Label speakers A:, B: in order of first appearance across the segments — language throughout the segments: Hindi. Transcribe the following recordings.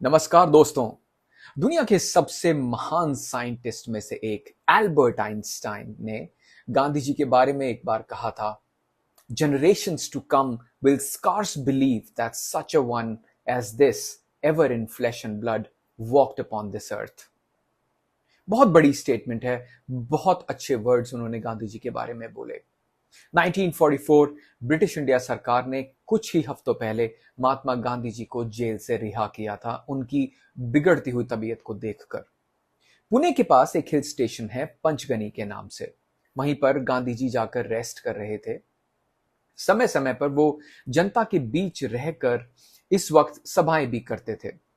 A: नमस्कार दोस्तों। दुनिया के सबसे महान साइंटिस्ट में से एक एल्बर्ट आइंस्टाइन ने गांधी जी के बारे में एक बार कहा था, generations to come will scarce believe that such a one as this ever in flesh and blood walked upon this earth. बहुत बड़ी स्टेटमेंट है, बहुत अच्छे वर्ड्स उन्होंने गांधी जी के बारे में बोले। 1944 ब्रिटिश इंडिया सरकार ने कुछ ही हफ्तों पहले महात्मा गांधी जी को जेल से रिहा किया था, उनकी बिगड़ती हुई तबीयत को देखकर। पुणे के पास एक हिल स्टेशन है पंचगनी के नाम से। वहीं पर गांधी जी जाकर रेस्ट कर रहे थे। समय समय पर वो जनता के बीच रहकर इस वक्त सभाएं भी करते थे।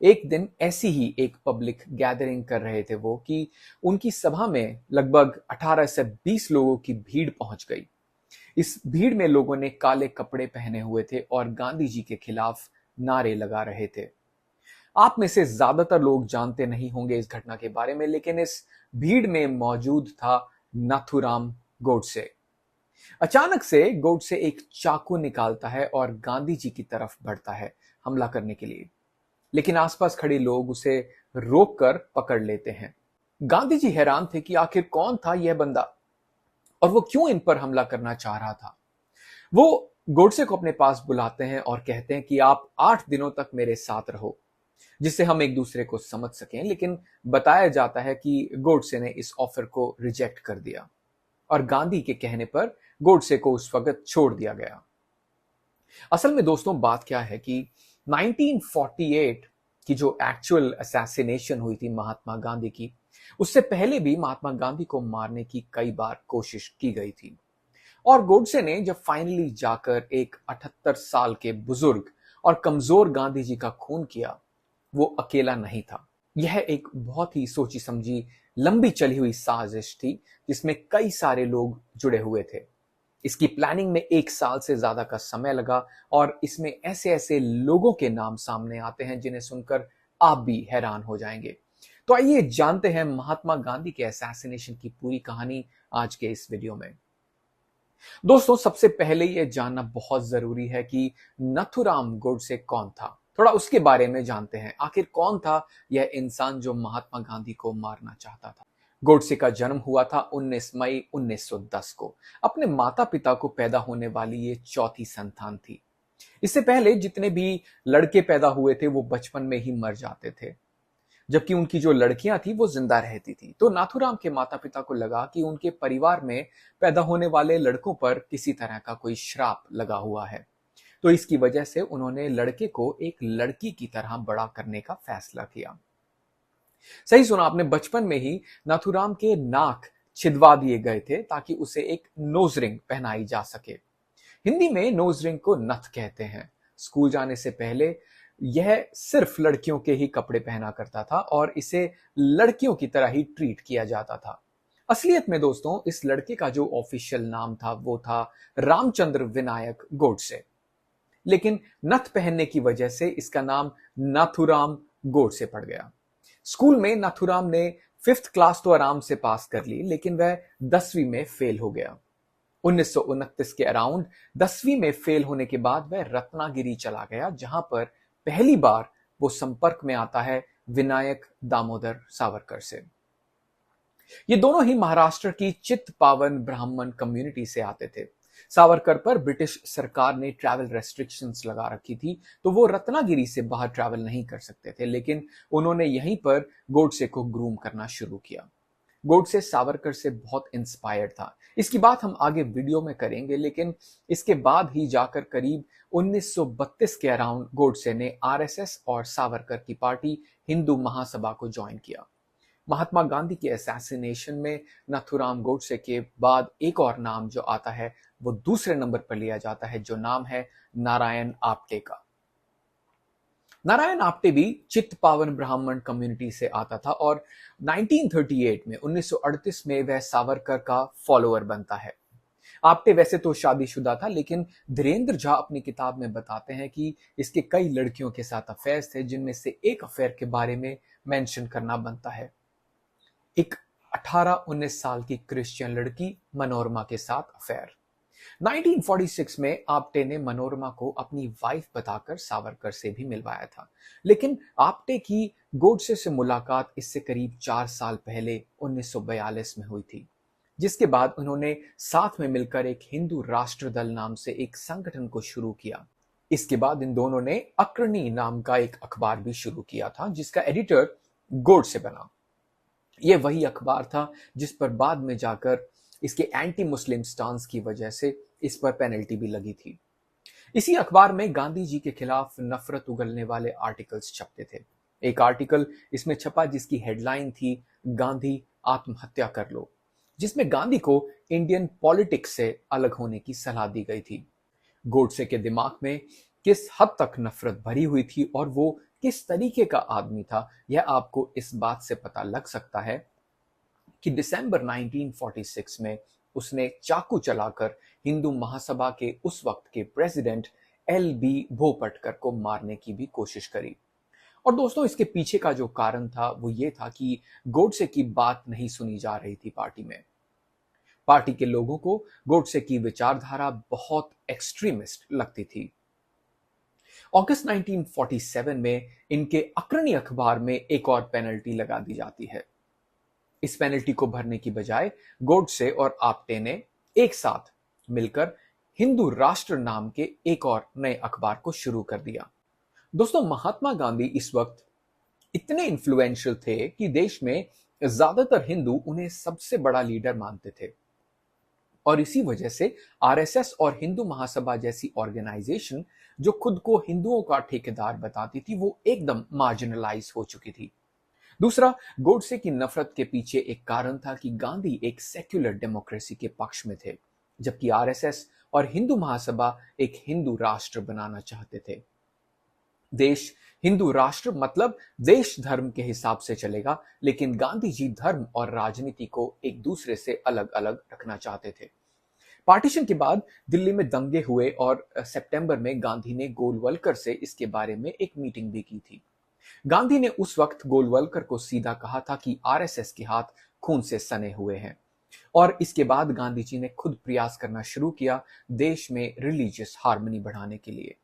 A: एक दिन ऐसी ही एक पब्लिक गैदरिंग कर रहे थे वो कि उनकी सभा में लगभग 18 से 20 लोगों की भीड़ पहुंच गई। इस भीड़ में लोगों ने काले कपड़े पहने हुए थे और गांधी जी के खिलाफ नारे लगा रहे थे। आप में से ज्यादातर लोग जानते नहीं होंगे इस घटना के बारे में, लेकिन इस भीड़ में मौजूद था नाथूराम गोडसे। अचानक से गोडसे एक चाकू निकालता है और गांधी जी की तरफ बढ़ता है हमला करने के लिए, लेकिन आसपास खड़े लोग उसे रोककर पकड़ लेते हैं। गांधी जी हैरान थे कि आखिर कौन था यह बंदा और वो क्यों इन पर हमला करना चाह रहा था। वो गोडसे को अपने पास बुलाते हैं और कहते हैं कि आप 8 दिनों तक मेरे साथ रहो, जिससे हम एक दूसरे को समझ सकें। लेकिन बताया जाता है कि गोडसे ने इस ऑफर को रिजेक्ट कर दिया और गांधी के कहने पर गोडसे को उस वक्त छोड़ दिया गया। असल में दोस्तों बात क्या है कि 1948 की जो एक्चुअल असैसिनेशन हुई थी महात्मा गांधी की, उससे पहले भी महात्मा गांधी को मारने की कई बार कोशिश की गई थी। और गोडसे ने जब फाइनली जाकर एक 78 साल के बुजुर्ग और कमजोर गांधी जी का खून किया, वो अकेला नहीं था। यह एक बहुत ही सोची समझी लंबी चली हुई साजिश थी, जिसमें कई सारे लोग जुड़े हुए थे। इसकी प्लानिंग में 1 साल से ज्यादा का समय लगा और इसमें ऐसे ऐसे लोगों के नाम सामने आते हैं जिन्हें सुनकर आप भी हैरान हो जाएंगे। तो आइए जानते हैं महात्मा गांधी के असैसिनेशन की पूरी कहानी आज के इस वीडियो में। दोस्तों सबसे पहले यह जानना बहुत जरूरी है कि नथुराम गोडसे कौन था। थोड़ा उसके बारे में जानते हैं। आखिर कौन था यह इंसान जो महात्मा गांधी को मारना चाहता था। गोडसे का जन्म हुआ था 19 मई 1910 को। अपने माता पिता को पैदा होने वाली ये चौथी संतान थी। इससे पहले जितने भी लड़के पैदा हुए थे वो बचपन में ही मर जाते थे, जबकि उनकी जो लड़कियां थी वो जिंदा रहती थी। तो नाथूराम के माता पिता को लगा कि उनके परिवार में पैदा होने वाले लड़कों पर किसी तरह का कोई श्राप लगा हुआ है। तो इसकी वजह से उन्होंने लड़के को एक लड़की की तरह बड़ा करने का फैसला किया। सही सुना आपने, बचपन में ही नाथूराम के नाक छिदवा दिए गए थे ताकि उसे एक नोज रिंग पहनाई जा सके। हिंदी में नोज रिंग को नथ कहते हैं। स्कूल जाने से पहले यह सिर्फ लड़कियों के ही कपड़े पहना करता था और इसे लड़कियों की तरह ही ट्रीट किया जाता था। असलियत में दोस्तों इस लड़के का जो ऑफिशियल नाम था वो था रामचंद्र विनायक गोडसे, लेकिन नथ पहनने की वजह से इसका नाम नाथूराम गोडसे पड़ गया। स्कूल में नाथूराम ने 5th क्लास तो आराम से पास कर ली, लेकिन वह 10वीं में फेल हो गया। 1929 के अराउंड 10वीं में फेल होने के बाद वह रत्नागिरी चला गया, जहां पर पहली बार वो संपर्क में आता है विनायक दामोदर सावरकर से। ये दोनों ही महाराष्ट्र की चित्पावन ब्राह्मण कम्युनिटी से आते थे। सावरकर पर ब्रिटिश सरकार ने ट्रैवल रेस्ट्रिक्शंस लगा रखी थी, तो वो रत्नागिरी से बाहर ट्रैवल नहीं कर सकते थे, लेकिन उन्होंने यहीं पर गोडसे को ग्रूम करना शुरू किया। गोडसे सावरकर से बहुत इंस्पायर्ड था। इसकी बात हम आगे वीडियो में करेंगे, लेकिन इसके बाद ही जाकर करीब 1932 के अराउंड गोडसे ने आरएसएस और सावरकर की पार्टी हिंदू महासभा को ज्वाइन किया। महात्मा गांधी के असैसिनेशन में नाथूराम गोडसे के बाद एक और नाम जो आता है वो दूसरे नंबर पर लिया जाता है, जो नाम है नारायण आप्टे का। नारायण आप्टे भी चित्पावन ब्राह्मण कम्युनिटी से आता था और 1938 में वह सावरकर का फॉलोअर बनता है। आप्टे वैसे तो शादीशुदा था, लेकिन धीरेन्द्र झा अपनी किताब में बताते हैं कि इसके कई लड़कियों के साथ अफेयर्स थे, जिनमें से एक अफेयर के बारे में मेंशन करना बनता है। एक 18-19 साल की क्रिश्चियन लड़की मनोरमा के साथ अफेयर। 1946 में आप्टे ने मनोरमा को अपनी वाइफ बताकर सावरकर से भी मिलवाया था, लेकिन आप्टे की गोडसे से मुलाकात इससे करीब 4 साल पहले 1942 में हुई थी, जिसके बाद उन्होंने साथ में मिलकर एक हिंदू राष्ट्र दल नाम से एक संगठन को शुरू किया। इसके बाद इन दोनों ने अक्रणि नाम का एक अखबार भी शुरू किया था, जिसका एडिटर गोडसे बना। यह वही अखबार था जिस पर बाद में जाकर इसके एंटी मुस्लिम स्टांस की वजह से इस पर पेनल्टी भी लगी थी। इसी अखबार में गांधी जी के खिलाफ नफरत उगलने वाले आर्टिकल्स छपते थे। एक आर्टिकल इसमें छपा जिसकी हेडलाइन थी गांधी आत्महत्या कर लो, जिसमें गांधी को इंडियन पॉलिटिक्स से अलग होने की सलाह दी गई थी। गोडसे के दिमाग में किस हद तक नफरत भरी हुई थी और वो किस तरीके का आदमी था, यह आपको इस बात से पता लग सकता है कि दिसंबर 1946 में उसने चाकू चलाकर हिंदू महासभा के उस वक्त के प्रेसिडेंट एल.बी. भोपटकर को मारने की भी कोशिश करी। और दोस्तों, इसके पीछे का जो कारण था वो ये था कि गोडसे की बात नहीं सुनी जा रही थी पार्टी में। पार्टी के लोगों को गोडसे की विचारधारा बहुत एक्सट्रीमिस्ट लगती थी। अगस्त 1947 में इनके अग्रणी अखबार में एक और पेनल्टी लगा दी जाती है। इस पेनल्टी को भरने की बजाय गोडसे और आप्टे ने एक साथ मिलकर हिंदू राष्ट्र नाम के एक और नए अखबार को शुरू कर दिया। दोस्तों, महात्मा गांधी इस वक्त इतने इन्फ्लुएंशियल थे कि देश में ज्यादातर हिंदू उन्हें सबसे बड़ा लीडर मानते थे, और इसी वजह से आरएसएस और हिंदू महासभा जैसी ऑर्गेनाइजेशन जो खुद को हिंदुओं का ठेकेदार बताती थी, वो एकदम मार्जिनलाइज हो चुकी थी। दूसरा, गोडसे की नफरत के पीछे एक कारण था कि गांधी एक सेक्युलर डेमोक्रेसी के पक्ष में थे, जबकि आरएसएस और हिंदू महासभा एक हिंदू राष्ट्र बनाना चाहते थे। देश हिंदू राष्ट्र मतलब देश धर्म के हिसाब से चलेगा, लेकिन गांधी जी धर्म और राजनीति को एक दूसरे से अलग अलग रखना चाहते थे। पार्टीशन के बाद दिल्ली में दंगे हुए और सितंबर में गांधी ने गोलवलकर से इसके बारे में एक मीटिंग भी की थी। गांधी ने उस वक्त गोलवलकर को सीधा कहा था कि आरएसएस के हाथ खून से सने हुए हैं, और इसके बाद गांधी जी ने खुद प्रयास करना शुरू किया देश में रिलीजियस हार्मनी बढ़ाने के लिए।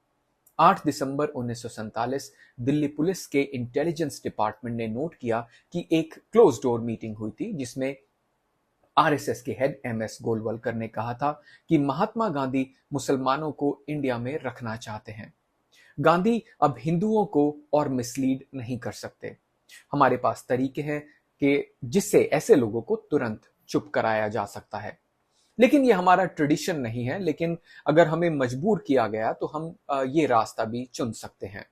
A: 8 दिसंबर 1947 दिल्ली पुलिस के इंटेलिजेंस डिपार्टमेंट ने नोट किया कि एक क्लोज डोर मीटिंग हुई थी, जिसमें आरएसएस के हेड एमएस गोलवलकर ने कहा था कि महात्मा गांधी मुसलमानों को इंडिया में रखना चाहते हैं। गांधी अब हिंदुओं को और मिसलीड नहीं कर सकते। हमारे पास तरीके हैं कि जिससे ऐसे लोगों को तुरंत चुप कराया जा सकता है, लेकिन ये हमारा ट्रेडिशन नहीं है। लेकिन अगर हमें मजबूर किया गया तो हम ये रास्ता भी चुन सकते हैं।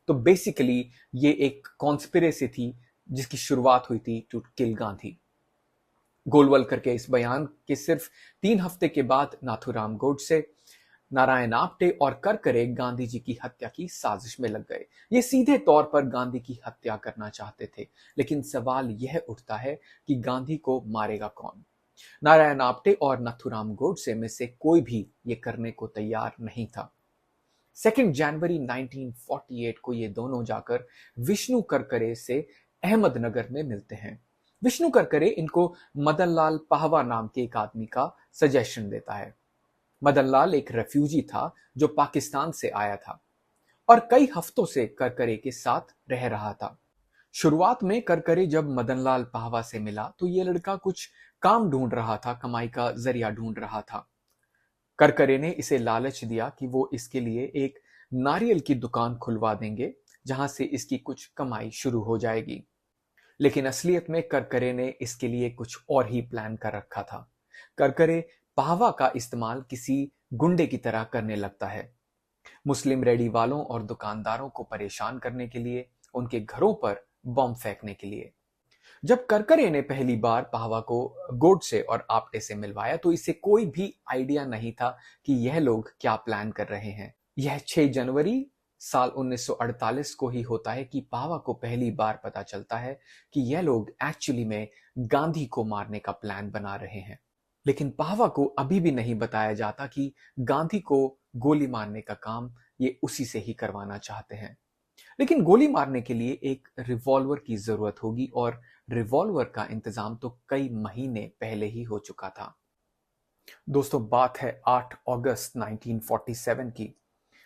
A: तो बेसिकली ये एक कॉन्स्पिरेसी थी जिसकी शुरुआत हुई थी टू किल गांधी। गोलवलकर के इस बयान के सिर्फ 3 हफ्ते के बाद नाथूराम गोडसे, नारायण आप्टे और करकरे गांधी जी की हत्या की साजिश में लग गए। ये सीधे तौर पर गांधी की हत्या करना चाहते थे, लेकिन सवाल यह उठता है कि गांधी को मारेगा कौन? नारायण आप्टे और नाथूराम गोडसे में से कोई भी ये करने को तैयार नहीं था। 2 जनवरी 1948 को ये दोनों जाकर विष्णु करकरे से अहमदनगर में मिलते हैं। विष्णु करकरे इनको मदनलाल पाहवा नाम के एक आदमी का सजेशन देता है। मदनलाल एक रेफ्यूजी था जो पाकिस्तान से आया था और कई हफ्तों से करकरे के साथ रह रहा था। शुरुआत में करकरे जब मदनलाल पाहवा से मिला तो ये लड़का कुछ काम ढूंढ रहा था, कमाई का जरिया ढूंढ रहा था। करकरे ने इसे लालच दिया कि वो इसके लिए एक नारियल की दुकान खुलवा देंगे, जहां से इसकी कुछ कमाई शुरू हो जाएगी। लेकिन असलियत में करकरे ने इसके लिए कुछ और ही प्लान कर रखा था। करकरे पाहवा का इस्तेमाल किसी गुंडे की तरह करने लगता है, मुस्लिम रेडी वालों और दुकानदारों को परेशान करने के लिए, उनके घरों पर बम फेंकने के लिए। जब करकरे ने पहली बार पाहवा को गोडसे और आप्टे से मिलवाया तो इसे कोई भी आइडिया नहीं था कि यह लोग क्या प्लान कर रहे हैं। यह 6 जनवरी साल 1948 को ही होता है कि पाहवा को पहली बार पता चलता है कि यह लोग एक्चुअली में गांधी को मारने का प्लान बना रहे हैं। लेकिन पाहवा को अभी भी नहीं बताया जाता कि गांधी को गोली मारने का काम ये उसी से ही करवाना चाहते हैं। लेकिन गोली मारने के लिए एक रिवॉल्वर की जरूरत होगी और रिवॉल्वर का इंतजाम तो कई महीने पहले ही हो चुका था। दोस्तों, बात है 8 अगस्त 1947 की।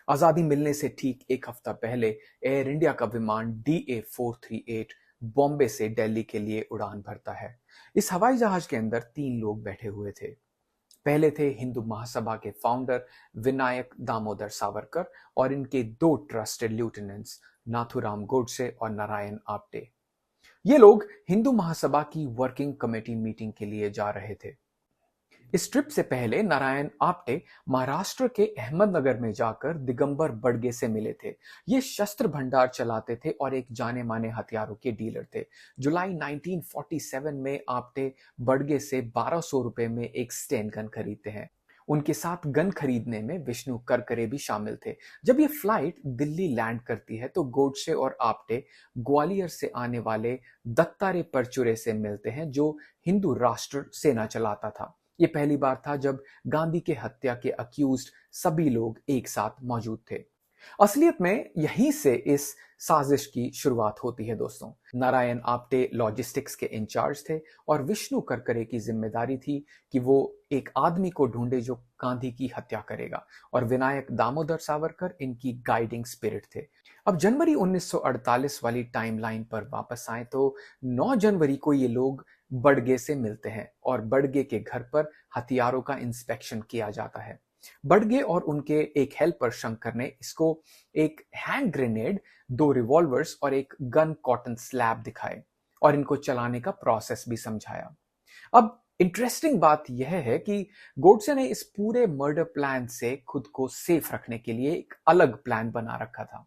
A: आजादी मिलने से ठीक एक हफ्ता पहले एयर इंडिया का विमान DA-438 बॉम्बे से दिल्ली के लिए उड़ान भरता है। इस हवाई जहाज के अंदर 3 लोग बैठे हुए थे। पहले थे हिंदू महासभा के फाउंडर विनायक दामोदर सावरकर और इनके 2 ट्रस्टेड लेफ्टिनेंट्स नाथूराम गोडसे और नारायण आप्टे। ये लोग हिंदू महासभा की वर्किंग कमेटी मीटिंग के लिए जा रहे थे। इस ट्रिप से पहले नारायण आप्टे महाराष्ट्र के अहमदनगर में जाकर दिगंबर बड़गे से मिले थे। ये शस्त्र भंडार चलाते थे और एक जाने माने हथियारों के डीलर थे। जुलाई 1947 में आप्टे बड़गे से 1200 रुपए में एक स्टेन गन खरीदते हैं। उनके साथ गन खरीदने में विष्णु करकरे भी शामिल थे। जब ये फ्लाइट दिल्ली लैंड करती है तो गोडसे और आप्टे ग्वालियर से आने वाले दत्तारे परचुरे से मिलते हैं, जो हिंदू राष्ट्र सेना चलाता था। ये पहली बार था जब गांधी के हत्या के अक्यूज्ड सभी लोग एक साथ मौजूद थे। असलियत में यहीं से इस साजिश की शुरुआत होती है दोस्तों। नारायण आप्टे लॉजिस्टिक्स के इंचार्ज थे और विष्णु करकरे की जिम्मेदारी थी कि वो एक आदमी को ढूंढे जो गांधी की हत्या करेगा, और विनायक दामोदर सावरकर इनकी गाइडिंग स्पिरिट थे। अब जनवरी 1948 वाली टाइमलाइन पर वापस आए तो 9 जनवरी को ये लोग बड़गे से मिलते हैं और बड़गे के घर पर हथियारों का इंस्पेक्शन किया जाता है। बड़गे और उनके एक हेल्पर शंकर ने इसको एक हैंड ग्रेनेड, 2 रिवॉल्वर्स और एक गन कॉटन स्लैब दिखाए और इनको चलाने का प्रोसेस भी समझाया। अब इंटरेस्टिंग बात यह है कि गोडसे ने इस पूरे मर्डर प्लान से खुद को सेफ रखने के लिए एक अलग प्लान बना रखा था।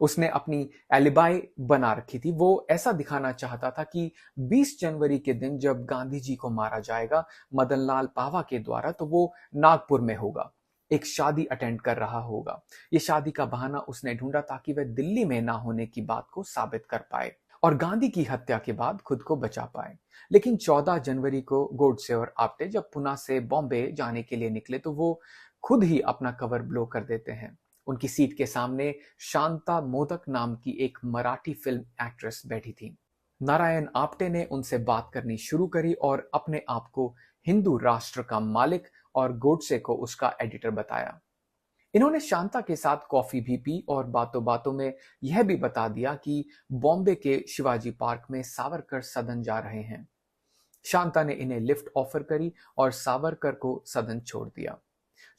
A: उसने अपनी एलिबाई बना रखी थी। वो ऐसा दिखाना चाहता था कि 20 जनवरी के दिन जब गांधी जी को मारा जाएगा मदनलाल पावा के द्वारा, तो वो नागपुर में होगा, एक शादी अटेंड कर रहा होगा। ये शादी का बहाना उसने ढूंढा ताकि वह दिल्ली में ना होने की बात को साबित कर पाए और गांधी की हत्या के बाद खुद को बचा पाए। लेकिन 14 जनवरी को गोडसे और आप्टे जब पुणे से बॉम्बे जाने के लिए निकले तो वो खुद ही अपना कवर ब्लो कर देते हैं। उनकी सीट के सामने शांता मोदक नाम की एक मराठी फिल्म एक्ट्रेस बैठी थी। नारायण आप्टे ने उनसे बात करनी शुरू करी और अपने आप को हिंदू राष्ट्र का मालिक और गोडसे को उसका एडिटर बताया। इन्होंने शांता के साथ कॉफी भी पी और बातों बातों में यह भी बता दिया कि बॉम्बे के शिवाजी पार्क में सावरकर सदन जा रहे हैं। शांता ने इन्हें लिफ्ट ऑफर करी और सावरकर को सदन छोड़ दिया।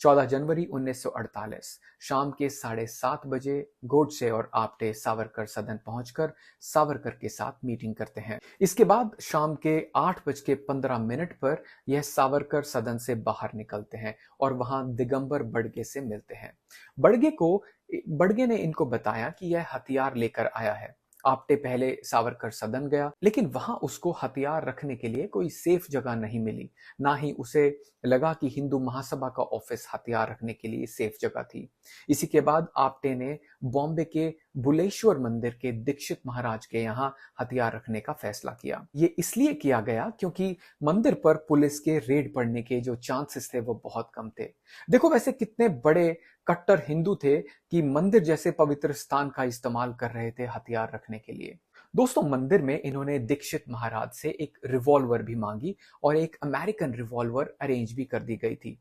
A: 14 जनवरी 1948 शाम के 7:30 बजे गोडसे और आप्टे सावरकर सदन पहुंचकर सावरकर के साथ मीटिंग करते हैं। इसके बाद शाम के 8:15 पर यह सावरकर सदन से बाहर निकलते हैं और वहां दिगंबर बड़गे से मिलते हैं। बड़गे ने इनको बताया कि यह हथियार लेकर आया है। आप्टे पहले सावरकर सदन गया, लेकिन वहां उसको हथियार रखने के लिए कोई सेफ जगह नहीं मिली। ना ही उसे लगा कि हिंदू महासभा का ऑफिस हथियार रखने के लिए सेफ जगह थी। इसी के बाद आप्टे ने बॉम्बे के बुलेश्वर मंदिर के दीक्षित महाराज के यहाँ हथियार रखने का फैसला किया। ये इसलिए किया गया क्योंकि मंदिर पर पुलिस के रेड पड़ने के जो चांसेस थे वो बहुत कम थे। देखो, वैसे कितने बड़े कट्टर हिंदू थे कि मंदिर जैसे पवित्र स्थान का इस्तेमाल कर रहे थे हथियार रखने के लिए। दोस्तों, मंदिर में इन्होंने दीक्षित महाराज से एक रिवॉल्वर भी मांगी और एक अमेरिकन रिवॉल्वर अरेंज भी कर दी गई थी,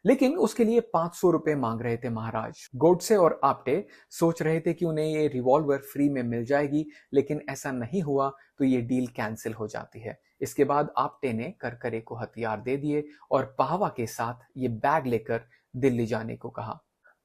A: लेकिन उसके लिए 500 रुपए मांग रहे थे महाराज। गोडसे और आप्टे सोच रहे थे कि उन्हें ये रिवॉल्वर फ्री में मिल जाएगी, लेकिन ऐसा नहीं हुआ तो ये डील कैंसिल हो जाती है। इसके बाद आप्टे ने करकरे को हथियार दे दिए और पाहवा के साथ ये बैग लेकर दिल्ली जाने को कहा।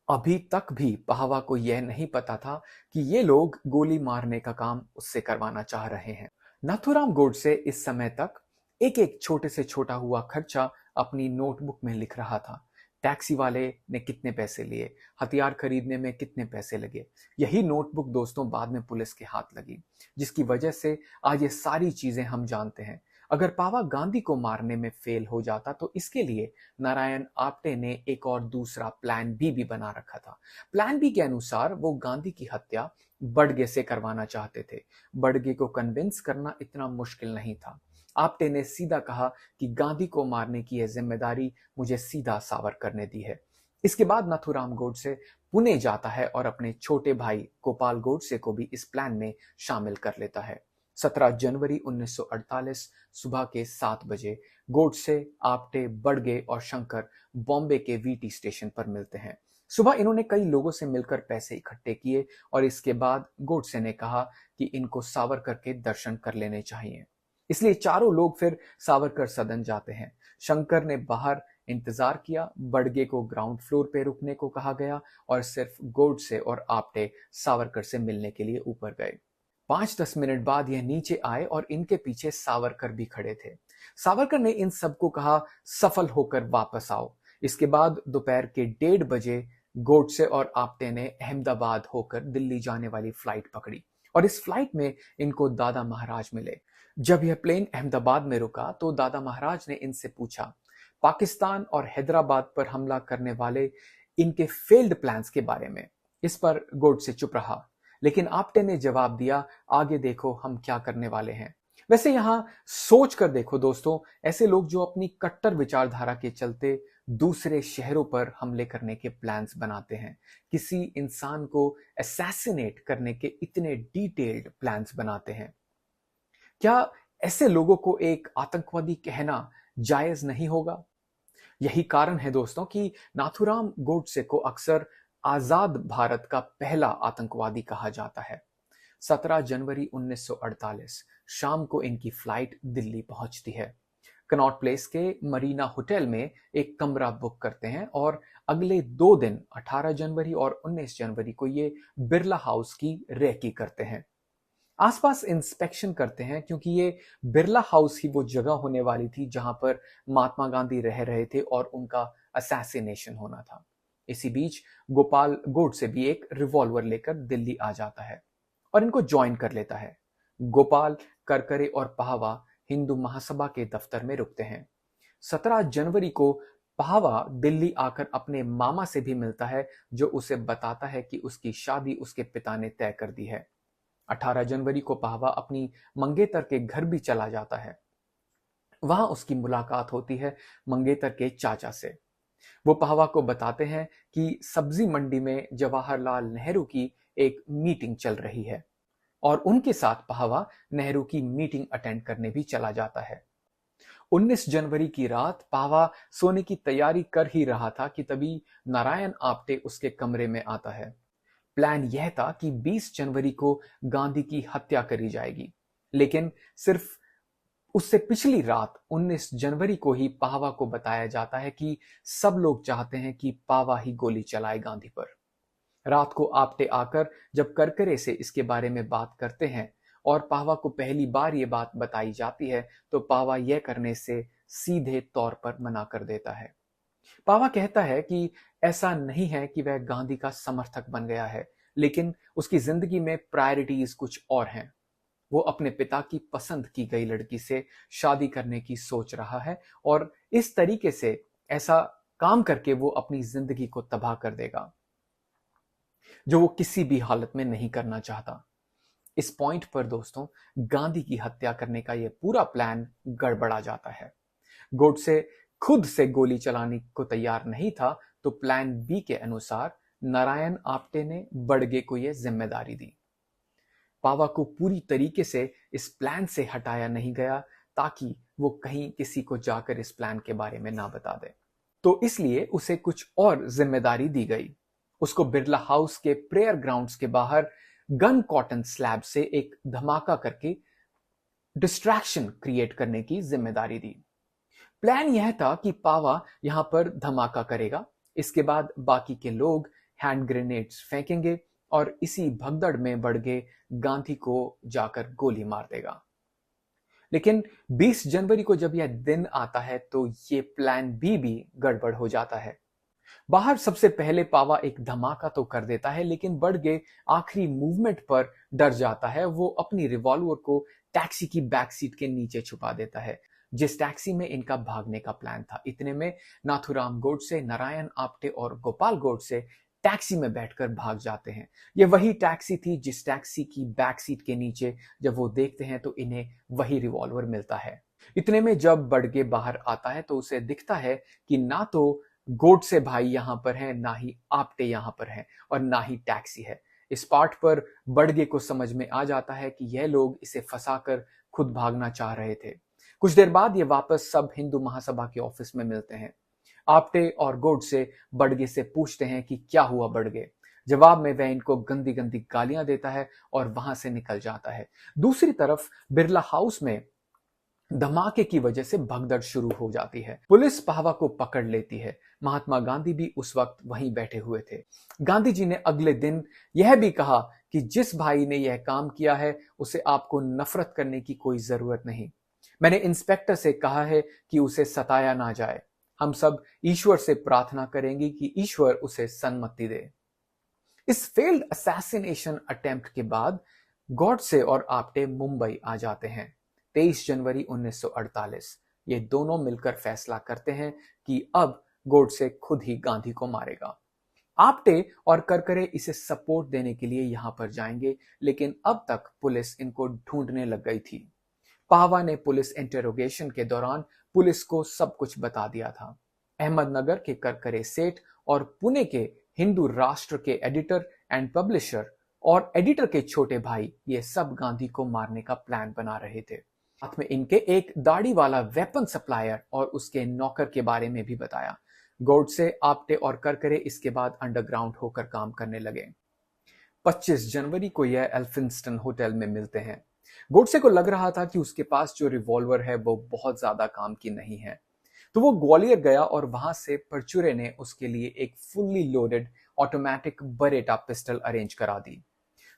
A: अभी तक भी पाहवा को यह नहीं पता था कि ये लोग गोली मारने का काम उससे करवाना चाह रहे हैं। नाथूराम गोडसे इस समय तक एक एक छोटे से छोटा हुआ खर्चा अपनी नोटबुक में लिख रहा था। टैक्सी वाले ने कितने पैसे लिए, हथियार खरीदने में कितने पैसे लगे, यही नोटबुक दोस्तों बाद में पुलिस के हाथ लगी, जिसकी वजह से आज ये सारी चीजें हम जानते हैं। अगर पावा गांधी को मारने में फेल हो जाता तो इसके लिए नारायण आप्टे ने एक और दूसरा प्लान बी भी बना रखा था। प्लान बी के अनुसार वो गांधी की हत्या बड़गे से करवाना चाहते थे। बड़गे को कन्विंस करना इतना मुश्किल नहीं था। आप्टे ने सीधा कहा कि गांधी को मारने की यह जिम्मेदारी मुझे सीधा सावरकर ने दी है। इसके बाद नाथूराम गोडसे पुणे जाता है और अपने छोटे भाई गोपाल गोडसे को भी इस प्लान में शामिल कर लेता है। 17 जनवरी 1948 सुबह के 7 बजे गोडसे, आप्टे, बड़गे और शंकर बॉम्बे के वीटी स्टेशन पर मिलते हैं। सुबह इन्होंने कई लोगों से मिलकर पैसे इकट्ठे किए और इसके बाद गोडसे ने कहा कि इनको सावरकर के दर्शन कर लेने चाहिए। इसलिए चारों लोग फिर सावरकर सदन जाते हैं। शंकर ने बाहर इंतजार किया, बड़गे को ग्राउंड फ्लोर पे रुकने को कहा गया और सिर्फ गोडसे और आप्टे सावरकर से मिलने के लिए ऊपर गए। 5-10 मिनट बाद यह नीचे आए और इनके पीछे सावरकर भी खड़े थे। सावरकर ने इन सबको कहा, सफल होकर वापस आओ। इसके बाद दोपहर के 1:30 बजे गोडसे और आप्टे ने अहमदाबाद होकर दिल्ली जाने वाली फ्लाइट पकड़ी और इस फ्लाइट में इनको दादा महाराज मिले। जब यह प्लेन अहमदाबाद में रुका तो दादा महाराज ने इनसे पूछा पाकिस्तान और हैदराबाद पर हमला करने वाले इनके फेल्ड प्लान्स के बारे में। इस पर गोडसे चुप रहा, लेकिन आप्टे ने जवाब दिया, आगे देखो हम क्या करने वाले हैं। वैसे यहां सोच कर देखो दोस्तों, ऐसे लोग जो अपनी कट्टर विचारधारा के चलते दूसरे शहरों पर हमले करने के प्लान्स बनाते हैं, किसी इंसान को असैसिनेट करने के इतने डिटेल्ड प्लान्स बनाते हैं, क्या ऐसे लोगों को एक आतंकवादी कहना जायज नहीं होगा? यही कारण है दोस्तों कि नाथूराम गोडसे को अक्सर आजाद भारत का पहला आतंकवादी कहा जाता है। 17 जनवरी 1948 शाम को इनकी फ्लाइट दिल्ली पहुंचती है। कनॉट प्लेस के मरीना होटल में एक कमरा बुक करते हैं और अगले 2 दिन 18 जनवरी और 19 जनवरी को ये बिरला हाउस की रेकी करते हैं। आसपास इंस्पेक्शन करते हैं क्योंकि ये बिरला हाउस ही वो जगह होने वाली थी जहां पर महात्मा गांधी रह रहे थे और उनका असैसिनेशन होना था। इसी बीच गोपाल गोडसे भी एक रिवॉल्वर लेकर दिल्ली आ जाता है और इनको ज्वाइन कर लेता है। गोपाल, करकरे और पाहवा हिंदू महासभा के दफ्तर में रुकते हैं। 17 जनवरी को पाहवा दिल्ली आकर अपने मामा से भी मिलता है, जो उसे बताता है कि उसकी शादी उसके पिता ने तय कर दी है। 18 जनवरी को पाहवा अपनी मंगेतर के घर भी चला जाता है। वहां उसकी मुलाकात होती है मंगेतर के चाचा से। वो पाहवा को बताते हैं कि सब्जी मंडी में जवाहरलाल नेहरू की एक मीटिंग चल रही है और उनके साथ पाहवा नेहरू की मीटिंग अटेंड करने भी चला जाता है। 19 जनवरी की रात पाहवा सोने की तैयारी कर ही रहा था कि तभी नारायण आप्टे उसके कमरे में आता है। प्लान यह था कि 20 जनवरी को गांधी की हत्या करी जाएगी, लेकिन सिर्फ उससे पिछली रात 19 जनवरी को ही पाहवा को बताया जाता है कि सब लोग चाहते हैं कि पाहवा ही गोली चलाए गांधी पर। रात को आप्टे आकर जब करकरे से इसके बारे में बात करते हैं और पाहवा को पहली बार ये बात बताई जाती है तो पाहवा यह करने से सीधे तौर पर मना कर देता है। पाहवा कहता है कि ऐसा नहीं है कि वह गांधी का समर्थक बन गया है, लेकिन उसकी जिंदगी में प्रायोरिटीज कुछ और हैं। वो अपने पिता की पसंद की गई लड़की से शादी करने की सोच रहा है और इस तरीके से ऐसा काम करके वो अपनी जिंदगी को तबाह कर देगा, जो वो किसी भी हालत में नहीं करना चाहता। इस पॉइंट पर दोस्तों गांधी की हत्या करने का ये पूरा प्लान गड़बड़ा जाता है। गोडसे खुद से गोली चलाने को तैयार नहीं था, तो प्लान बी के अनुसार नारायण आप्टे ने बड़गे को यह जिम्मेदारी दी। पावा को पूरी तरीके से इस प्लान से हटाया नहीं गया ताकि वो कहीं किसी को जाकर इस प्लान के बारे में ना बता दे, तो इसलिए उसे कुछ और जिम्मेदारी दी गई। उसको बिरला हाउस के प्रेयर ग्राउंड्स के बाहर गन कॉटन स्लैब से एक धमाका करके डिस्ट्रैक्शन क्रिएट करने की जिम्मेदारी दी। प्लान यह था कि पावा यहां पर धमाका करेगा, इसके बाद बाकी के लोग हैंड ग्रेनेड्स फेंकेंगे और इसी भगदड़ में बड़गे गांधी को जाकर गोली मार देगा। लेकिन 20 जनवरी को जब यह दिन आता है तो ये प्लान बी भी गड़बड़ हो जाता है। बाहर सबसे पहले पावा एक धमाका तो कर देता है, लेकिन बड़गे आखिरी मूवमेंट पर डर जाता है। वो अपनी रिवॉल्वर को टैक्सी की बैक सीट के नीचे छुपा देता है, जिस टैक्सी में इनका भागने का प्लान था। इतने में नाथूराम गोडसे, नारायण आप्टे और गोपाल गोडसे टैक्सी में बैठकर भाग जाते हैं। ये वही टैक्सी थी जिस टैक्सी की बैक सीट के नीचे जब वो देखते हैं तो इन्हें वही रिवॉल्वर मिलता है। इतने में जब बड़गे बाहर आता है तो उसे दिखता है कि ना तो गोडसे भाई यहां पर हैं, ना ही आप्टे यहां पर हैं और ना ही टैक्सी है। इस पार्ट पर बड़गे को समझ में आ जाता है कि यह लोग इसे फंसाकर खुद भागना चाह रहे थे। कुछ देर बाद ये वापस सब हिंदू महासभा के ऑफिस में मिलते हैं। आप्टे और गोडसे बड़गे से पूछते हैं कि क्या हुआ बड़गे। जवाब में वह इनको गंदी गंदी गालियां देता है और वहां से निकल जाता है। दूसरी तरफ बिरला हाउस में धमाके की वजह से भगदड़ शुरू हो जाती है। पुलिस पाहवा को पकड़ लेती है। महात्मा गांधी भी उस वक्त वहीं बैठे हुए थे। गांधी जी ने अगले दिन यह भी कहा कि जिस भाई ने यह काम किया है उसे आपको नफरत करने की कोई जरूरत नहीं। मैंने इंस्पेक्टर से कहा है कि उसे सताया ना जाए। हम सब ईश्वर से प्रार्थना करेंगे कि ईश्वर उसे सन्मति दे। इस फेल्ड असैसिनेशन अटेम्प्ट के बाद गॉडसे और आप्टे मुंबई आ जाते हैं। 23 जनवरी 1948 ये दोनों मिलकर फैसला करते हैं कि अब गोडसे खुद ही गांधी को मारेगा। आप्टे और करकरे इसे सपोर्ट देने के लिए यहां पर जाएंगे, लेकिन अब तक पुलिस इनको ढूंढने लग गई थी। पाहवा ने पुलिस इंटेरोगेशन के दौरान पुलिस को सब कुछ बता दिया था। अहमदनगर के करकरे सेठ और पुणे के हिंदू राष्ट्र के एडिटर एंड पब्लिशर और एडिटर के छोटे भाई ये सब गांधी को मारने का प्लान बना रहे थे। साथ में इनके एक दाढ़ी वाला वेपन सप्लायर और उसके नौकर के बारे में भी बताया। गोडसे, आप्टे और करकरे इसके बाद अंडरग्राउंड होकर काम करने लगे। 25 जनवरी को यह एल्फिंस्टन होटल में मिलते हैं। गोडसे को लग रहा था कि उसके पास जो रिवॉल्वर है वो बहुत ज्यादा काम की नहीं है, तो वो ग्वालियर गया और वहां से परचुरे ने उसके लिए एक fully loaded automatic Bareta pistol arrange करा दी।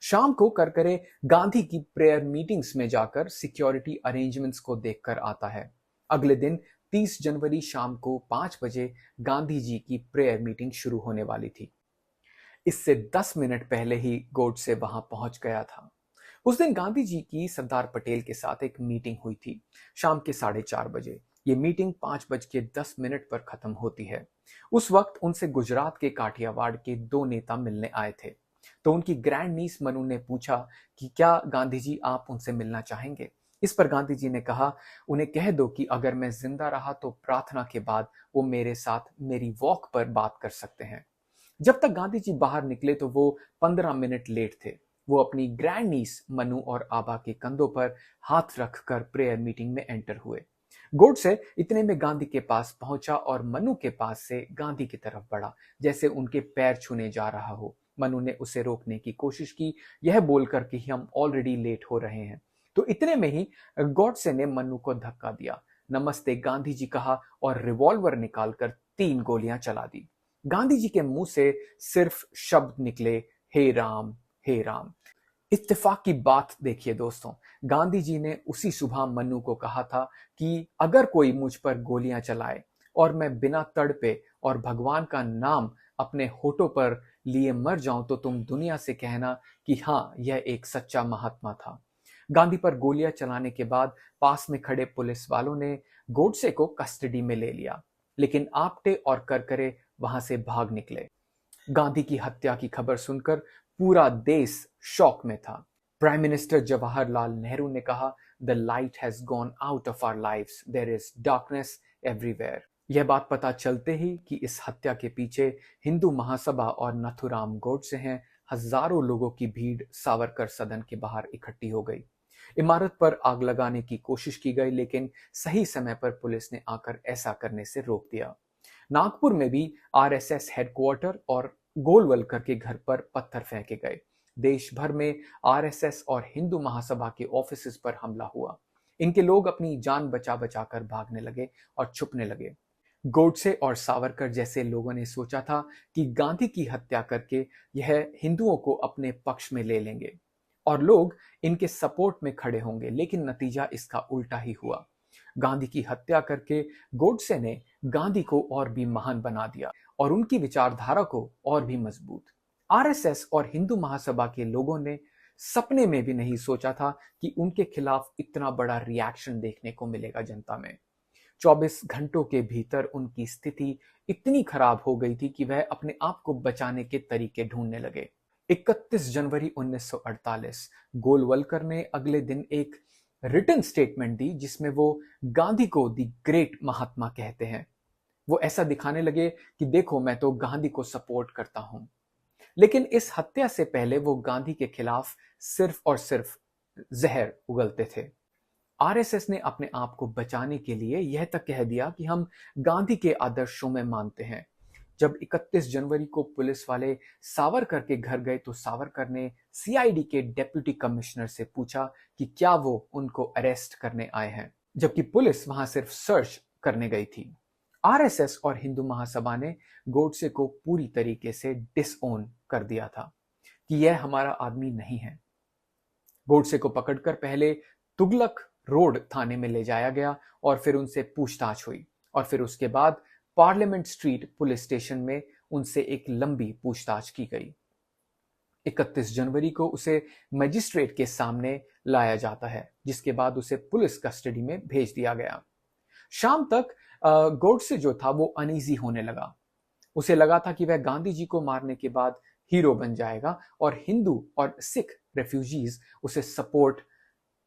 A: शाम को करकरे गांधी की प्रेयर मीटिंग्स में जाकर सिक्योरिटी अरेंजमेंट्स को देखकर आता है। अगले दिन 30 जनवरी शाम को 5 बजे गांधी जी की प्रेयर मीटिंग शुरू होने वाली थी। इससे 10 मिनट पहले ही गोडसे वहां पहुंच गया था। उस दिन गांधी जी की सरदार पटेल के साथ एक मीटिंग हुई थी शाम के 4:30 बजे। ये मीटिंग 5:10 पर खत्म होती है। उस वक्त उनसे गुजरात के काठियावाड़ के 2 नेता मिलने आए थे, तो उनकी ग्रैंड नीस मनु ने पूछा कि क्या गांधी जी आप उनसे मिलना चाहेंगे। इस पर गांधी जी ने कहा, उन्हें कह दो कि अगर मैं जिंदा रहा तो प्रार्थना के बाद वो मेरे साथ मेरी वॉक पर बात कर सकते हैं। जब तक गांधी जी बाहर निकले तो वो 15 मिनट लेट थे। वो अपनी ग्रैंड नीस मनु और आबा के कंधों पर हाथ रखकर प्रेयर मीटिंग में एंटर हुए। गोडसे इतने में गांधी के पास पहुंचा और मनु के पास से गांधी की तरफ बढ़ा, जैसे उनके पैर छूने जा रहा हो। मनु ने उसे रोकने की कोशिश की, यह बोलकर कि हम ऑलरेडी लेट हो रहे हैं। तो इतने में ही गोडसे ने मनु को धक्का दिया, नमस्ते गांधी जी कहा और रिवॉल्वर निकालकर 3 गोलियां चला दी। गांधी जी के मुंह से सिर्फ शब्द निकले, हे राम हे राम। इत्तेफाक की बात देखिए दोस्तों, गांधी जी ने उसी सुबह मनु को कहा था कि अगर कोई मुझ पर गोलियां चलाए और मैं बिना तड़पे और भगवान का नाम अपने होठों पर लिए मर जाऊं तो तुम दुनिया से कहना कि हाँ यह एक सच्चा महात्मा था। गांधी पर गोलियां चलाने के बाद पास में खड़े पुलिस वालों ने गोडसे को कस्टडी में ले लिया, लेकिन आप्टे और करकरे वहां से भाग निकले। गांधी की हत्या की खबर सुनकर पूरा देश शॉक में था। प्राइम मिनिस्टर जवाहरलाल नेहरू ने कहा, the light has gone out of our lives, there is darkness everywhere. यह बात पता चलते ही कि इस हत्या के पीछे हिंदू महासभा और नथुराम गोडसे हैं, हजारों लोगों की भीड़ सावरकर सदन के बाहर इकट्ठी हो गई। इमारत पर आग लगाने की कोशिश की गई, लेकिन सही समय पर पुलिस ने आकर ऐसा करने से रोक दिया। नागपुर में भी आरएसएस हेडक्वार्टर और गोलवलकर के घर पर पत्थर फेंके गए। देश भर में आरएसएस और हिंदू महासभा के ऑफिसेस पर हमला हुआ। इनके लोग अपनी जान बचा बचा कर भागने लगे और छुपने लगे। गोडसे और सावरकर जैसे लोगों ने सोचा था कि गांधी की हत्या करके यह हिंदुओं को अपने पक्ष में ले लेंगे और लोग इनके सपोर्ट में खड़े होंगे, लेकिन नतीजा इसका उल्टा ही हुआ। गांधी की हत्या करके गोडसे ने गांधी को और भी महान बना दिया और उनकी विचारधारा को और भी मजबूत। आरएसएस और हिंदू महासभा के लोगों ने सपने में भी नहीं सोचा था कि उनके खिलाफ इतना बड़ा रिएक्शन देखने को मिलेगा जनता में। 24 घंटों के भीतर उनकी स्थिति इतनी खराब हो गई थी कि वह अपने आप को बचाने के तरीके ढूंढने लगे। 31 जनवरी 1948 गोलवलकर ने अगले दिन एक रिटन स्टेटमेंट दी जिसमें वो गांधी को दी ग्रेट महात्मा कहते हैं। वो ऐसा दिखाने लगे कि देखो मैं तो गांधी को सपोर्ट करता हूं। लेकिन इस हत्या से पहले वो गांधी के खिलाफ सिर्फ और सिर्फ जहर उगलते थे। आरएसएस ने अपने आप को बचाने के लिए यह तक कह दिया कि हम गांधी के आदर्शों में मानते हैं। जब 31 जनवरी को पुलिस वाले सावरकर के घर गए तो सावरकर ने सीआईडी के डिप्टी कमिश्नर से पूछा कि क्या वो उनको अरेस्ट करने आए हैं, जबकि पुलिस वहां सिर्फ सर्च करने गई थी। आरएसएस और हिंदू महासभा ने गोडसे को पूरी तरीके से डिसओन कर दिया था कि यह हमारा आदमी नहीं है। गोडसे को पकड़कर पहले तुगलक रोड थाने में ले जाया गया और फिर उनसे पूछताछ हुई और फिर उसके बाद पार्लियामेंट स्ट्रीट पुलिस स्टेशन में उनसे एक लंबी पूछताछ की गई। 31 जनवरी को उसे मजिस्ट्रेट के सामने लाया जाता है, जिसके बाद उसे पुलिस कस्टडी में भेज दिया गया। शाम तक गोडसे जो था वो अनईजी होने लगा। उसे लगा था कि वह गांधी जी को मारने के बाद हीरो बन जाएगा और हिंदू और सिख रेफ्यूजीज उसे सपोर्ट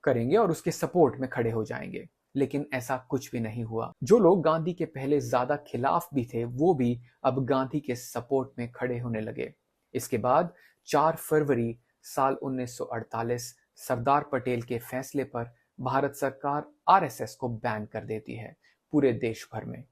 A: करेंगे और उसके सपोर्ट में खड़े हो जाएंगे, लेकिन ऐसा कुछ भी नहीं हुआ। जो लोग गांधी के पहले ज्यादा खिलाफ भी थे वो भी अब गांधी के सपोर्ट में खड़े होने लगे। इसके बाद 4 फरवरी साल 1948 सरदार पटेल के फैसले पर भारत सरकार आरएसएस को बैन कर देती है पूरे देश भर में।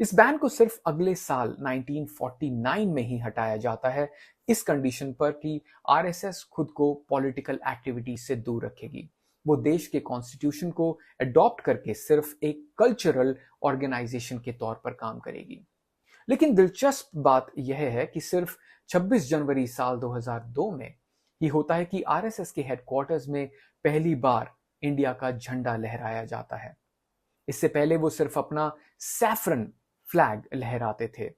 A: इस बैन को सिर्फ अगले साल 1949 में ही हटाया जाता है, इस कंडीशन पर कि आरएसएस खुद को पॉलिटिकल एक्टिविटी से दूर रखेगी। वो देश के कॉन्स्टिट्यूशन को अडॉप्ट करके सिर्फ एक कल्चरल ऑर्गेनाइजेशन के तौर पर काम करेगी। लेकिन दिलचस्प बात यह है कि सिर्फ 26 जनवरी साल 2002 में ही होता है कि आरएसएस के हेडक्वार्टर्स में पहली बार इंडिया का झंडा लहराया जाता है। इससे पहले वो सिर्फ अपना सैफरन फ्लैग लहराते थे।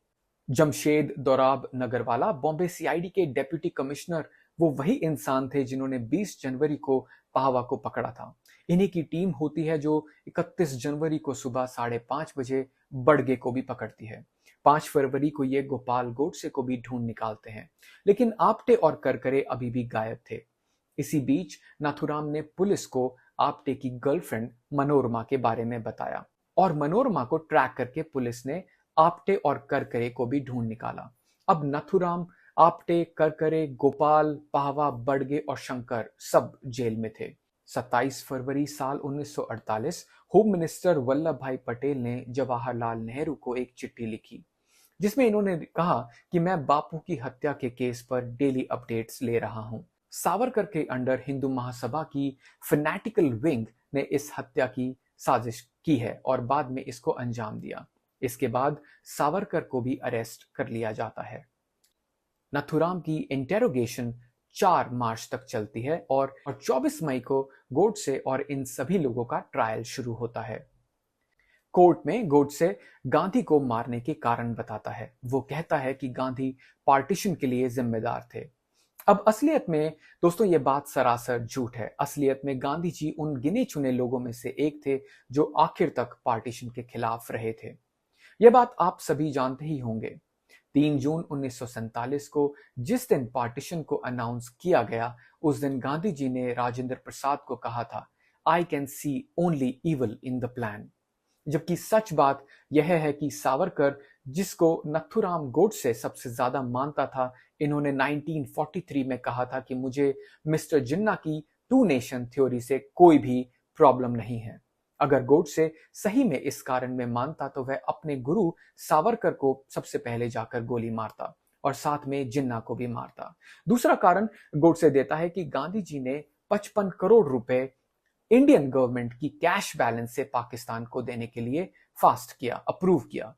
A: जमशेद दोराब नगरवाला, बॉम्बे सीआईडी के डिप्टी कमिश्नर, वो वही इंसान थे जिन्होंने 20 जनवरी को पाहवा को पकड़ा था। इन्हीं की टीम होती है जो 31 जनवरी को सुबह 5:30 बजे बड़गे को भी पकड़ती है। 5 फरवरी को ये गोपाल गोडसे को भी ढूंढ निकालते हैं, लेकिन आप्टे और करकरे अभी भी गायब थे। इसी बीच नाथुराम ने पुलिस को आप्टे की गर्लफ्रेंड मनोरमा के बारे में बताया और मनोरमा को ट्रैक करके पुलिस ने आप्टे और करकरे को भी ढूंढ निकाला। अब नाथुराम, आप्टे, करकरे, गोपाल, पाहवा, बड़गे और शंकर सब जेल में थे। 27 फरवरी साल 1948 होम मिनिस्टर वल्लभ भाई पटेल ने जवाहरलाल नेहरू को एक चिट्ठी लिखी, जिसमें इन्होंने कहा कि मैं बापू की हत्या के केस पर डेली अपडेट्स ले रहा हूं। सावरकर के अंडर हिंदू महासभा की फैनेटिकल विंग ने इस हत्या की साजिश की है और बाद में इसको अंजाम दिया। इसके बाद सावरकर को भी अरेस्ट कर लिया जाता है। नाथुराम की इंटेरोगेशन 4 मार्च तक चलती है और 24 मई को गोडसे और इन सभी लोगों का ट्रायल शुरू होता है। कोर्ट में गोडसे गांधी को मारने के कारण बताता है। वो कहता है कि गांधी पार्टीशन के लिए जिम्मेदार थे। अब असलियत में दोस्तों ये बात सरासर झूठ है। असलियत में गांधी जी उन गिने चुने लोगों में से एक थे जो आखिर तक पार्टीशन के खिलाफ रहे थे। यह बात आप सभी जानते ही होंगे। 3 जून 1947 को जिस दिन पार्टीशन को अनाउंस किया गया, उस दिन गांधी जी ने राजेंद्र प्रसाद को कहा था, I can see only evil in the plan. जबकि सच बात यह है कि सावरकर, जिसको नथुराम गोडसे सबसे ज्यादा मानता था, इन्होंने 1943 में कहा था कि मुझे मिस्टर जिन्ना की 2 नेशन थ्योरी से कोई भी प्रॉब्लम नहीं है। अगर गोडसे सही में इस कारण में मानता तो वह अपने गुरु सावरकर को सबसे पहले जाकर गोली मारता और साथ में जिन्ना को भी मारता। दूसरा कारण गोडसे देता है कि गांधी जी ने 55 करोड़ रुपए इंडियन गवर्नमेंट की कैश बैलेंस से पाकिस्तान को देने के लिए फास्ट किया, अप्रूव किया।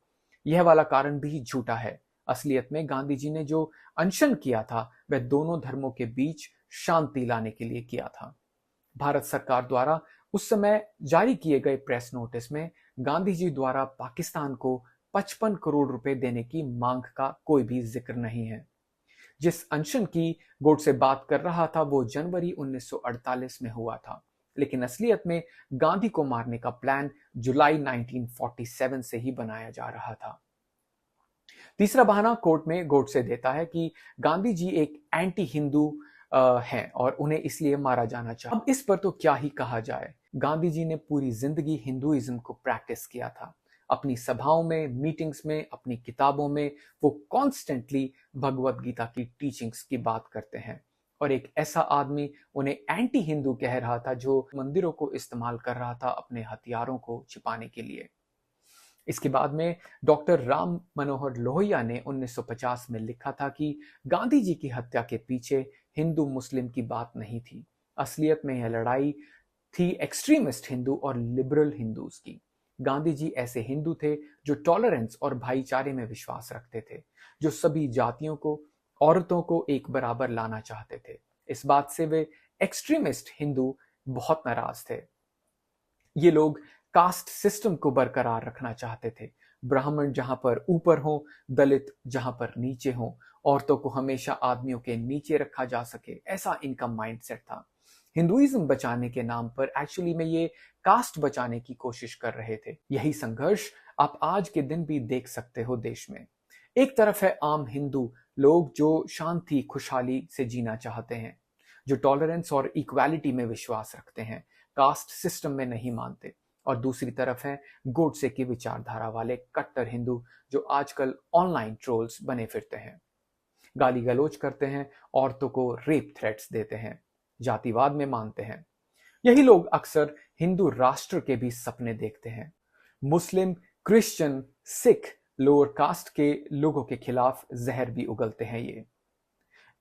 A: यह वाला कारण भी झूठा है। असलियत में गांधी जी ने जो अनशन किया था वह दोनों धर्मों के बीच शांति लाने के लिए किया था। भारत सरकार द्वारा उस समय जारी किए गए प्रेस नोटिस में गांधी जी द्वारा पाकिस्तान को 55 करोड़ रुपए देने की मांग का कोई भी जिक्र नहीं है। जिस अनशन की गोडसे बात कर रहा था वो जनवरी 1948 में हुआ था, लेकिन असलियत में गांधी को मारने का प्लान जुलाई 1947 से ही बनाया जा रहा था। तीसरा बहाना कोर्ट में गोडसे देता है कि गांधी जी एक एंटी हिंदू हैं और उन्हें इसलिए मारा जाना चाहिए। अब इस पर तो क्या ही कहा जाए। गांधी जी ने पूरी जिंदगी हिंदुइज्म को प्रैक्टिस किया था। अपनी सभाओं में, मीटिंग्स में, अपनी किताबों में वो कॉन्स्टेंटली भगवत गीता की टीचिंग्स की बात करते हैं। और एक ऐसा आदमी उन्हें एंटी हिंदू कह रहा था जो मंदिरों को इस्तेमाल कर रहा था अपने हथियारों को छिपाने के लिए। इसके बाद में डॉक्टर राम मनोहर लोहिया ने 1950 में लिखा था कि गांधी जी की हत्या के पीछे हिंदू मुस्लिम की बात नहीं थी। असलियत में यह लड़ाई थी एक्सट्रीमिस्ट हिंदू और लिबरल हिंदूज की। गांधी जी ऐसे हिंदू थे जो टॉलरेंस और भाईचारे में विश्वास रखते थे, जो सभी जातियों को, औरतों को एक बराबर लाना चाहते थे। इस बात से वे एक्सट्रीमिस्ट हिंदू बहुत नाराज थे। ये लोग कास्ट सिस्टम को बरकरार रखना चाहते थे। ब्राह्मण जहां पर ऊपर हो, दलित जहां पर नीचे हो, औरतों को हमेशा आदमियों के नीचे रखा जा सके, ऐसा इनका माइंडसेट था। हिंदुइज्म बचाने के नाम पर एक्चुअली में ये कास्ट बचाने की कोशिश कर रहे थे। यही संघर्ष आप आज के दिन भी देख सकते हो देश में। एक तरफ है आम हिंदू लोग जो शांति खुशहाली से जीना चाहते हैं, जो टॉलरेंस और इक्वालिटी में विश्वास रखते हैं, कास्ट सिस्टम में नहीं मानते। और दूसरी तरफ है गोडसे की विचारधारा वाले कट्टर हिंदू जो आजकल ऑनलाइन ट्रोल्स बने फिरते हैं, गाली गलौज करते हैं, औरतों को रेप थ्रेट्स देते हैं, जातिवाद में मानते हैं। यही लोग अक्सर हिंदू राष्ट्र के भी सपने देखते हैं। मुस्लिम, क्रिश्चियन, सिख, लोअर कास्ट के लोगों के खिलाफ जहर भी उगलते हैं। ये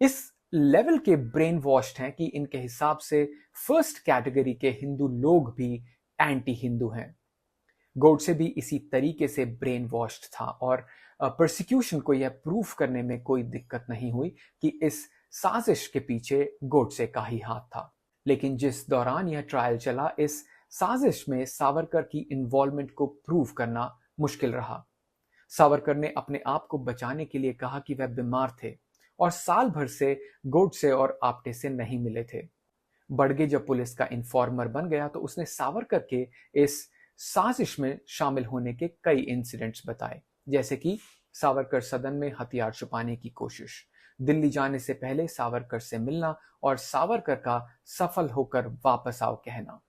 A: इस लेवल के ब्रेन वॉश्ड हैं कि इनके हिसाब से फर्स्ट कैटेगरी के हिंदू लोग भी एंटी हिंदू हैं। गोडसे भी इसी तरीके से ब्रेन वॉश्ड था और प्रोसिक्यूशन को यह प्रूफ करने में कोई दिक्कत नहीं हुई कि इस साजिश के पीछे गोडसे का ही हाथ था। लेकिन जिस दौरान यह ट्रायल चला, इस साजिश में सावरकर की इन्वॉल्वमेंट को प्रूव करना मुश्किल रहा। सावरकर ने अपने आप को बचाने के लिए कहा कि वह बीमार थे और साल भर से गोडसे और आप्टे से नहीं मिले थे। बड़गे जब पुलिस का इन्फॉर्मर बन गया तो उसने सावरकर के इस साजिश में शामिल होने के कई इंसिडेंट्स बताए, जैसे कि सावरकर सदन में हथियार छुपाने की कोशिश, दिल्ली जाने से पहले सावरकर से मिलना और सावरकर का सफल होकर वापस आओ कहना।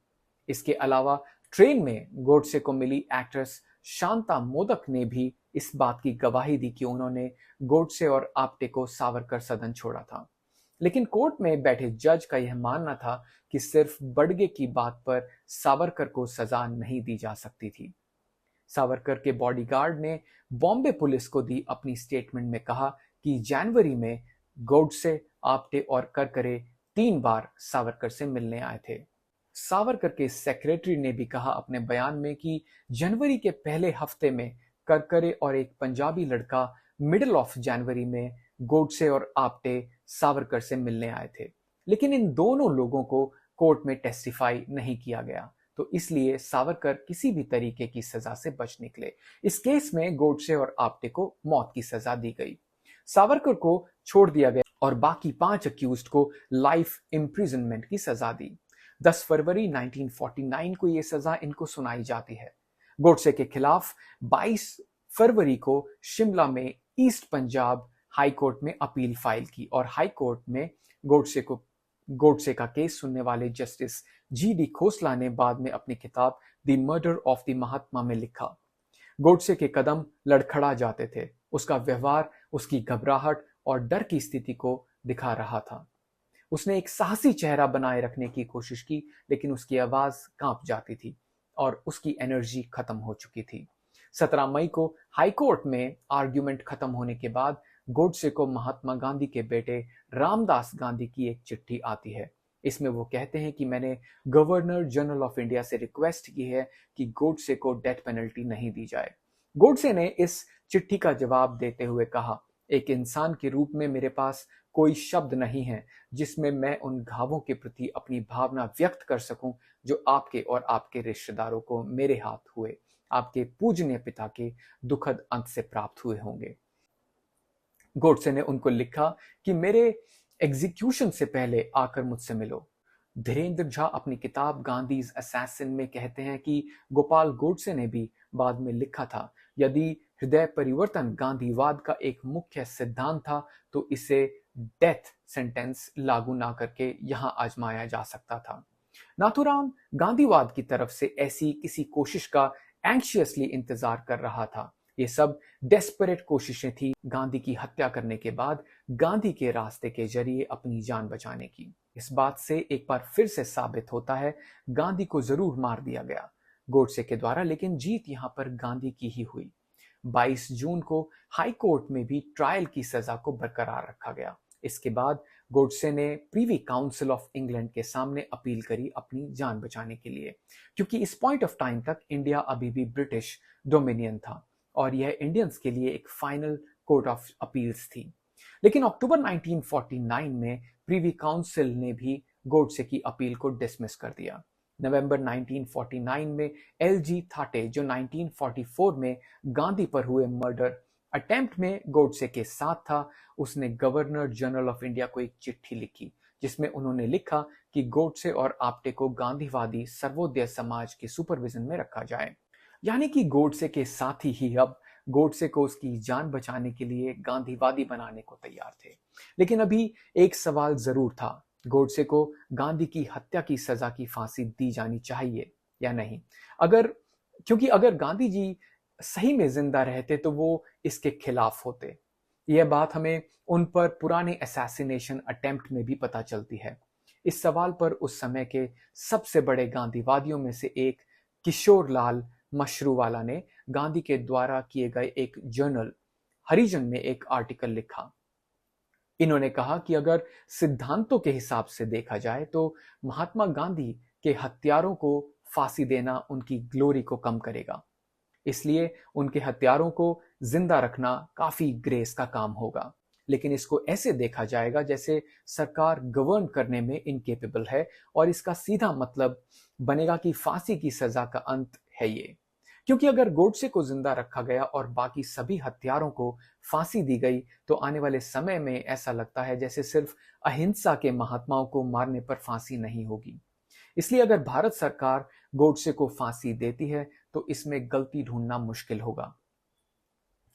A: इसके अलावा ट्रेन में गोडसे को मिली एक्ट्रेस शांता मोदक ने भी इस बात की गवाही दी कि उन्होंने गोडसे और आप्टे को सावरकर सदन छोड़ा था। लेकिन कोर्ट में बैठे जज का यह मानना था कि सिर्फ बड़गे की बात पर सावरकर को सजा नहीं दी जा सकती थी। सावरकर के बॉडीगार्ड ने बॉम्बे पुलिस को दी अपनी स्टेटमेंट में कहा कि जनवरी में गोडसे, आप्टे और करकरे 3 बार सावरकर से मिलने आए थे। सावरकर के सेक्रेटरी ने भी कहा अपने बयान में कि जनवरी के पहले हफ्ते में करकरे और एक पंजाबी लड़का मिडिल ऑफ जनवरी में गोडसे और आप्टे सावरकर से मिलने आए थे। लेकिन इन दोनों लोगों को कोर्ट में टेस्टिफाई नहीं किया गया, तो इसलिए सावरकर किसी भी तरीके की सजा से बच निकले। इस केस में गोडसे और आप्टे को मौत की सजा दी गई। सावरकर को छोड़ दिया गया और बाकी 5 अक्यूज्ड को लाइफ इम्प्रिजनमेंट की सजा दी। 10 फरवरी 1949 को यह सजा इनको सुनाई जाती है। गोडसे के खिलाफ 22 फरवरी को शिमला में ईस्ट पंजाब हाई कोर्ट में अपील फाइल की और हाई कोर्ट में गोडसे का केस सुनने वाले जस्टिस जी.डी. खोसला ने बाद में अपनी किताब द मर्डर ऑफ द महात्मा में लिखा, गोडसे के कदम लड़खड़ा जाते थे। उसका व्यवहार उसकी घबराहट और डर की स्थिति को दिखा रहा था। उसने एक साहसी चेहरा बनाए रखने की कोशिश की, लेकिन उसकी आवाज कांप जाती थी और उसकी एनर्जी खत्म हो चुकी थी। 17 मई को हाईकोर्ट में आर्ग्यूमेंट खत्म होने के बाद गोडसे को महात्मा गांधी के बेटे रामदास गांधी की एक चिट्ठी आती है। इसमें वो कहते हैं कि मैंने गवर्नर जनरल ऑफ इंडिया से रिक्वेस्ट की है कि गोडसे को डेथ पेनल्टी नहीं दी जाए। गोडसे ने इस चिट्ठी का जवाब देते हुए कहा, एक इंसान के रूप में मेरे पास कोई शब्द नहीं है जिसमें मैं उन घावों के प्रति अपनी भावना व्यक्त कर सकूं जो आपके और आपके रिश्तेदारों को मेरे हाथ हुए, आपके पूजनीय पिता के दुखद अंत से प्राप्त हुए होंगे। गोडसे ने उनको लिखा कि मेरे एग्जीक्यूशन से पहले आकर मुझसे मिलो। धीरेन्द्र झा अपनी किताब गांधीज असैसिन में कहते हैं कि गोपाल गोडसे ने भी बाद में लिखा था, यदि हृदय परिवर्तन गांधीवाद का एक मुख्य सिद्धांत था तो इसे डेथ सेंटेंस लागू ना करके यहां आजमाया जा सकता था। नाथुराम गांधीवाद की तरफ से ऐसी किसी कोशिश का एंशियसली इंतजार कर रहा था। ये सब डेस्परेट कोशिशें थी गांधी की हत्या करने के बाद गांधी के रास्ते के जरिए अपनी जान बचाने की। इस बात से एक बार फिर से साबित होता है गांधी को जरूर मार दिया गया गोडसे के द्वारा, लेकिन जीत यहां पर गांधी की ही हुई। 22 जून को हाई कोर्ट में भी ट्रायल की सजा को बरकरार रखा गया। इसके बाद गोडसे ने प्रीवी काउंसिल ऑफ इंग्लैंड के सामने अपील करी अपनी जान बचाने के लिए, क्योंकि इस पॉइंट ऑफ टाइम तक इंडिया अभी भी ब्रिटिश डोमिनियन था और यह इंडियंस के लिए एक फाइनल कोर्ट ऑफ अपील्स थी। लेकिन अक्टूबर 1949 में प्रीवी काउंसिल ने भी गोडसे की अपील को डिसमिस कर दिया। नवंबर 1949 में एलजी थाटे, जो 1944 में गांधी पर हुए मर्डर अटेम्प्ट में गोडसे के साथ था, उसने गवर्नर जनरल ऑफ इंडिया को एक चिट्ठी लिखी जिसमें उन्होंने लिखा कि गोडसे और आप्टे को गांधीवादी सर्वोदय समाज के सुपरविजन में रखा जाए। यानी कि गोडसे के साथी ही अब गोडसे को उसकी जान बचाने के लिए गांधीवादी बनाने को तैयार थे। लेकिन अभी एक सवाल जरूर था, गोडसे को गांधी की हत्या की सजा की फांसी दी जानी चाहिए या नहीं। क्योंकि अगर गांधी जी सही में जिंदा रहते तो वो इसके खिलाफ होते। यह बात हमें उन पर पुराने असैसिनेशन अटेम्प्ट में भी पता चलती है। इस सवाल पर उस समय के सबसे बड़े गांधीवादियों में से एक किशोर लाल मशरूवाला ने गांधी के द्वारा किए गए एक जर्नल हरिजन में एक आर्टिकल लिखा। इन्होंने कहा कि अगर सिद्धांतों के हिसाब से देखा जाए तो महात्मा गांधी के हत्यारों को फांसी देना उनकी ग्लोरी को कम करेगा, इसलिए उनके हत्यारों को जिंदा रखना काफी ग्रेस का काम होगा। लेकिन इसको ऐसे देखा जाएगा जैसे सरकार गवर्न करने में इनकेपेबल है और इसका सीधा मतलब बनेगा कि फांसी की सजा का अंत है ये। क्योंकि अगर गोडसे को जिंदा रखा गया और बाकी सभी हत्यारों को फांसी दी गई तो आने वाले समय में ऐसा लगता है जैसे सिर्फ अहिंसा के महात्माओं को मारने पर फांसी नहीं होगी। इसलिए अगर भारत सरकार गोडसे को फांसी देती है तो इसमें गलती ढूंढना मुश्किल होगा।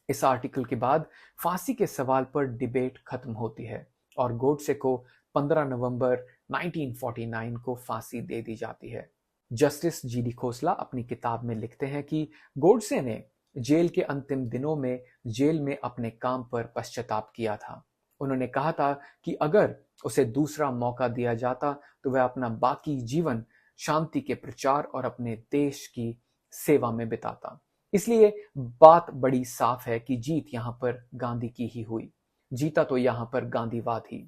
A: इस आर्टिकल के बाद फांसी के सवाल पर डिबेट खत्म होती है और गोडसे को 15 नवंबर 1949 को फांसी दे दी जाती है। जस्टिस जीडी खोसला अपनी किताब में लिखते हैं कि गोडसे ने जेल के अंतिम दिनों में जेल में अपने काम पर पश्चाताप किया था। उन्होंने कहा था कि अगर उसे दूसरा मौका दिया जाता तो वह अपना बाकी जीवन शांति के प्रचार और अपने देश की सेवा में बिताता। इसलिए बात बड़ी साफ है कि जीत यहां पर गांधी की ही हुई। जीता तो यहां पर गांधीवाद ही।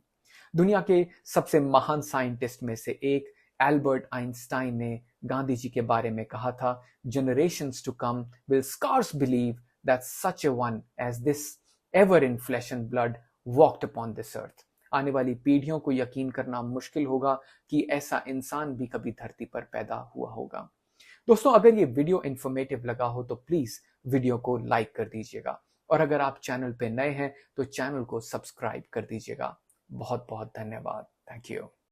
A: दुनिया के सबसे महान साइंटिस्ट में से एक एल्बर्ट आइंस्टाइन ने गांधी जी के बारे में कहा था, generations to come will scarce believe that such a one as this ever in flesh and blood walked upon this earth. आने वाली पीढ़ियों को यकीन करना मुश्किल होगा कि ऐसा इंसान भी कभी धरती पर पैदा हुआ होगा। दोस्तों, अगर ये वीडियो इंफॉर्मेटिव लगा हो तो प्लीज वीडियो को लाइक कर दीजिएगा और अगर आप चैनल पे नए हैं तो चैनल को सब्सक्राइब कर दीजिएगा। बहुत बहुत धन्यवाद। Thank you.